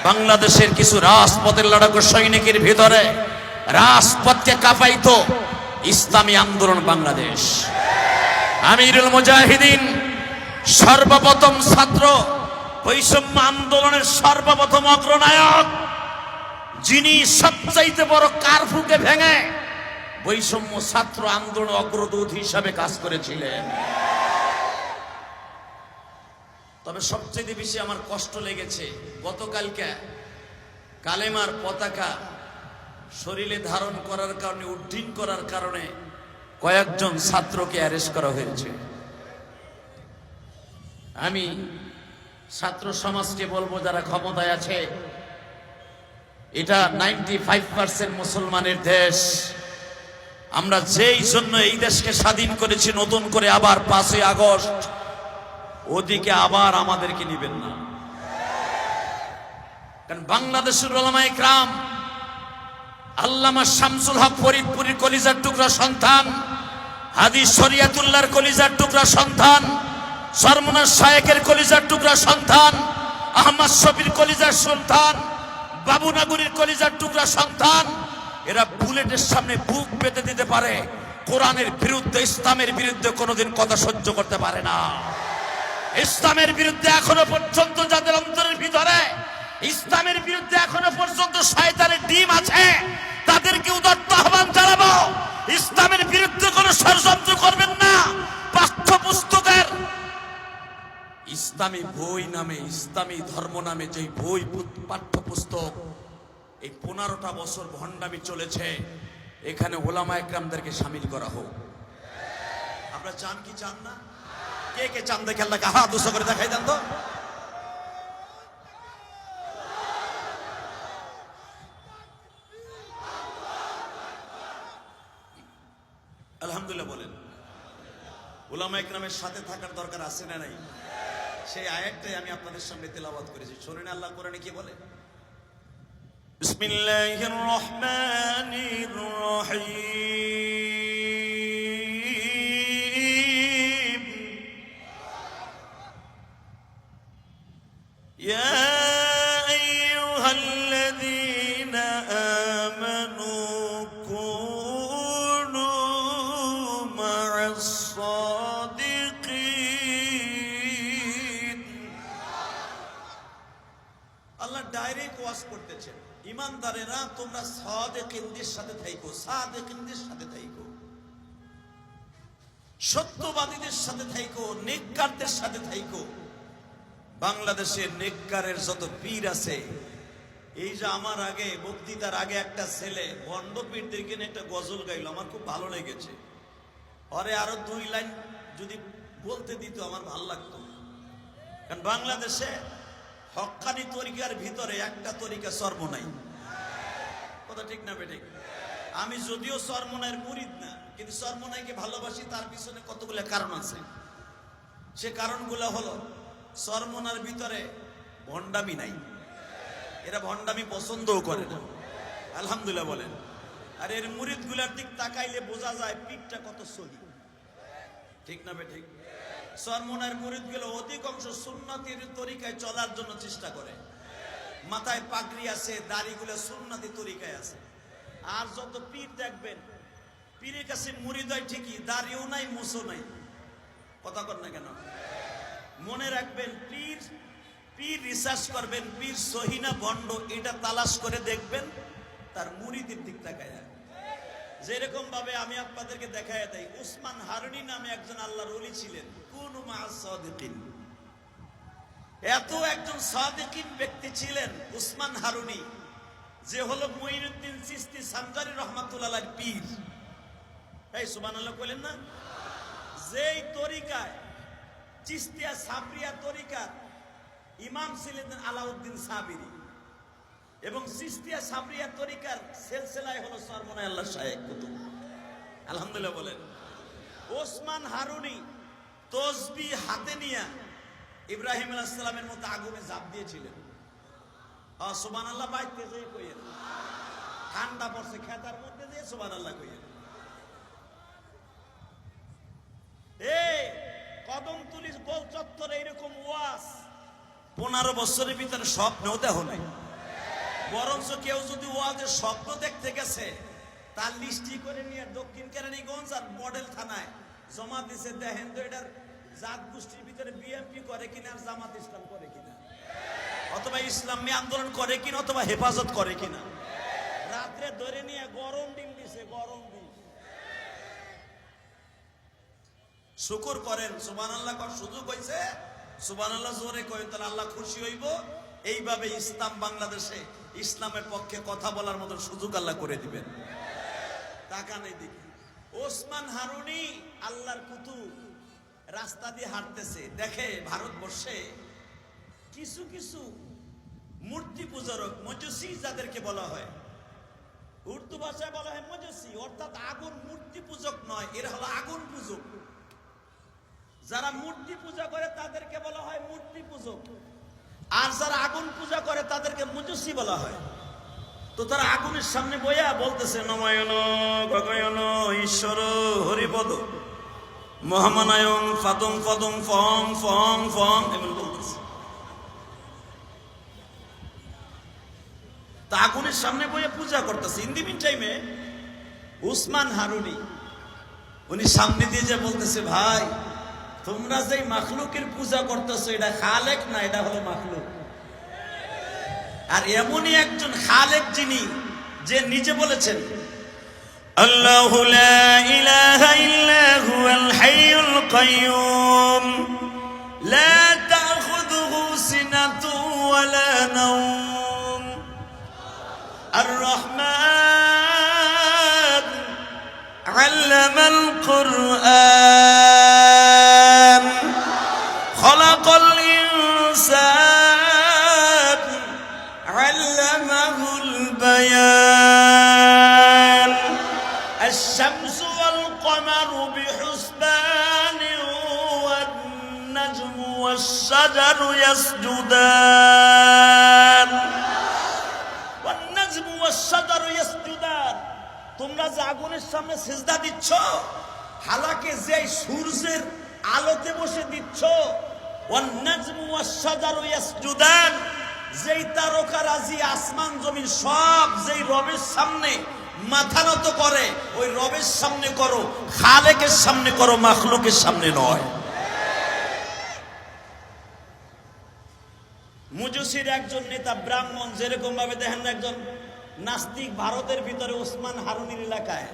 বাংলাদেশের কিছু রাজপথের লড়াকু সৈনিকের ভিতরে রাজপথকে কাঁপাইতো ইসলামী আন্দোলন বাংলাদেশ। আমিরুল মুজাহিদিন সর্বপ্রথম ছাত্র বৈষম্য আন্দোলনের সর্বপ্রথম অগ্রনায়ক, যিনি সবচাইতে বড় কারফুকে ভেঙে বৈষম্য ছাত্র আন্দোলন অগ্রদূত হিসাবে কাজ করেছিলেন। তবে সবচেয়ে বেশি আমার কষ্ট লেগেছে গতকালকে কালেমার পতাকা শরীরে ধারণ করার কারণে, উড্ডীন করার কারণে কয়েকজন ছাত্রকে অ্যারেস্ট করা হয়েছে। আমি ছাত্র সমাজকে বলবো, যারা ক্ষমতায় আছে, এটা 95% মুসলমানের দেশ। আমরা যেই জন্য এই দেশকে স্বাধীন করেছি, নতুন করে আবার 5ই আগস্ট ওদিকে আবার আমাদেরকে নিবেন না। কারণ বাংলাদেশের উলামায়ে কেরাম, আল্লামা শামসুল হক ফরিদপুরীর কলিজার টুকরা সন্তান, হাদিস শরিয়াতুল্লাহর কলিজার টুকরা সন্তান, সরমনার শায়েকের কলিজার টুকরা সন্তান, আহমদ শফির কলিজার সন্তান, বাবুনাগুরির কলিজার টুকরা সন্তান, এরা বুলেটের সামনে বুক পেতে দিতে পারে, কোরআনের বিরুদ্ধে, ইসলামের বিরুদ্ধে কোনোদিন কথা সহ্য করতে পারে না। ইসলামের বিরুদ্ধে এখনো পর্যন্ত যাদের অন্তরের ভিতরে ইসলামের বিরুদ্ধে এখনো পর্যন্ত শয়তানের ডিম আছে, তাদেরকে উদাত্ত আহ্বান জানাবো, ইসলামের বিরুদ্ধে কোনো ষড়যন্ত্র করবেন না। পাঠ্যপুস্তকের ইসলামী বই নামে, ইসলামী ধর্ম নামে যে বই, পাঠ্যপুস্তক, এই 15টা বছর ভণ্ডামি চলেছে, এখানে ওলামায়ে কেরামদেরকে শামিল করা হোক। আমরা চান কি চান না? কে কে চান দেখে আল্লাহকে হাত উঁচু করে দেখাই দেন তো। আলহামদুলিল্লাহ বলেন। উলামায়ে কেরামের সাথে থাকার দরকার আছে না নাই? সেই আয়াতটাই আমি আপনাদের সামনে তেলাওয়াত করেছি। শুনুন আল্লাহ কোরআনে কি বলে। বিসমিল্লাহির রহমানির রহিম। ইয়া আইয়ুহাল্লাযীনা আমানু কুনু মা'আস সাদিকিন। আল্লাহ ডাইরেক্ট ওয়াজ করতেছেন, ইমানদারেরা তোমরা সাদিকিনদের সাথে থাইকো, সাদিকিনদের সাথে থাইকো, সত্যবাদীদের সাথে থাইকো, নেককারদের সাথে থাইকো। বাংলাদেশের নেককারের যত পীর আছে, এই যে আমার আগে বক্তৃতার আগে একটা ছেলে ভণ্ড পীরদেরকে নিয়ে একটা গজল গাইলো, আমার খুব ভালো লেগেছে। পরে আরো 2 লাইন যদি বলতে দিত আমার ভালো লাগতো। কারণ বাংলাদেশে হক্কানি তরিকার ভিতরে একটা তরিকা সর্বনাই। কথা ঠিক না বেঠিক? আমি যদিও সরমনাইয়ের মুরিদ না, কিন্তু সরমনাইকে ভালোবাসি, তার পিছনে কতগুলো কারণ আছে। সে কারণগুলো হলো, সরমনার ভিতরে ভণ্ডামি নাই, এরা ভণ্ডামি পছন্দও করে না। আলহামদুলিল্লাহ বলেন। আর এর মুরিদ গুলার দিক তাকাইলে বোঝা যায় পীরটা কত সহি। ঠিক না বেঠিক? সরমনার মুরিদ গুলো অধিকাংশ সুন্নতের তরিকায় চলার জন্য চেষ্টা করে, মাথায় পাগড়ি আছে, দাড়িগুলো সুন্নতি তরিকায় আছে। আর যত পীর দেখবেন, পীরের কাছে মুরিদ হয় ঠিকই, দাড়িও নাই, মুছও নাই। কথা কর না কেন? মনে রাখবেন, পীর রিসার্চ করবেন, পীর সহি না ভণ্ড, এটা তালাশ করে দেখবেন তার মুরিদের দিক তাকায়। যেরকম ভাবে আমি আপনাদেরকে দেখায় দেই, উসমান হারুনি নামে একজন আল্লাহর ওলি ছিলেন, কুনু মা'আস সাদিকিন। এত একজন সাদিকিন ব্যক্তি ছিলেন উসমান হারুনি, যে হলো মুঈনুদ্দিন চিশতি সানজারি রহমাতুল্লাহ আলাইহির পীর। এই সুবহানাল্লাহ কইলেন না? যেই তরিকায় চিশতিয়া সাবরিয়া তরিকার ইমাম ছিলেন আলাউদ্দিন সাবিরি, এবং চিশতিয়া সাবরিয়া তরিকার সিলসিলায় হলো সরমনাই আল্লাহ শায়েখ কুতুব। আলহামদুলিল্লাহ বলেন। ওসমান হারুনি তসবিহ হাতে নিয়ে ইব্রাহিম আলাইহিস সালামের মতো আগুনে ঝাঁপ দিয়েছিলেন। সুবহানাল্লাহ বাইতে যেয়ে কইেন, ঠান্ডা পড়ছে খেতার মধ্যে যেয়ে সুবহানাল্লাহ কইেন। এই কদমতলী গোল চত্বরে এরকম ওয়াজ 15 বছরের ভিতরে স্বপ্নেও দেহ নাই। বরঞ্চ কেউ যদি ওয়াজের স্বপ্ন দেখতে গেছে, তার লিস্টি করে নিয়ে দক্ষিণ কেরানীগঞ্জ আর মডেল থানায় জমা দিছে, দেখেন তো এটার জাত গোষ্ঠীর ভিতরে বিএনপি করে কিনা আর জামাত ইসলাম করে কিনা, অথবা ইসলামী আন্দোলন করে কিনা, অথবা হেফাজত করে কিনা। রাত্রে ধরে নিয়ে গরম ডিম দিছে, গরম ডিম। শুকর করেন, সুবহানাল্লাহ কর সুযোগ হইছে, সুবহানাল্লাহ জোরে করেন, তাহলে আল্লাহ খুশি হইব। এইভাবে ইসলাম বাংলাদেশে ইসলামের পক্ষে কথা বলার মতো সুযোগ আল্লাহ করে দিবেন। টাকা নেই দেখি ওসমান হারুনি আল্লাহর কুতুব রাস্তা দিয়ে হাঁটতেছে, দেখে ভারতবর্ষে কিছু কিছু মূর্তি পূজারক মজুসি, যাদেরকে বলা হয়, উর্দু ভাষায় বলা হয় মজুসি, অর্থাৎ আগুন মূর্তি পূজক নয়, এরা হলো আগুন পূজক। যারা মূর্তি পূজা করে তাদেরকে বলা হয় মূর্তি পূজক, আর যারা আগুন পূজা করে তাদেরকে মজুসি বলা হয়। তো তারা আগুনের সামনে বইয়া বলতেছে নমায়ন গগয়ন ঈশ্বর হরিপদ মহামানায়ং ফাদং ফদং ফং ফং ফং, এমন বলতেছে। তা আগুনের সামনে বইয়া পূজা করতেছে। ইন দি মিন টাইমে উসমান হারুনি উনি সামনে দিয়ে যে বলতেছে, ভাই তোমরা যে মাখলুকের পূজা করতেছো এটা খালেক না, এটা হলো মাখলুক। আর এমনই একজন খালেক যিনি, যে নিজে বলেছেন আল্লাহু লা ইলাহা ইল্লা হুয়াল হাইয়ুল কাইয়্যুম লা তাখুযুহু সিনাতুন ওয়ালা নাওম আর রহমান আল্লামাল কুরআন খালাকাল ইনসান আল্লামাহুল বায়ান الشمس والقمر بحسبان والنجم والشجر يسجدان والنجم والشجر يسجدان। তোমরা যে আগুনের সামনে সিজদা দিচ্ছ, হালাকে যে সূর্যের আলোতে বসে দিচ্ছ, والنجم والشجر يسجدان, যেই তারকারাজি আসমান জমিন সব যেই রবের সামনে মাথা নত করে, ওই রবের সামনে করো, খালেকের সামনে করো, মাখলুকের সামনে নয়। মুজুসির একজন নেতা ব্রাহ্মণ, যেরকম ভাবে দেখেন একজন নাস্তিক ভারতের ভিতরে ওসমান হারুনির এলাকায়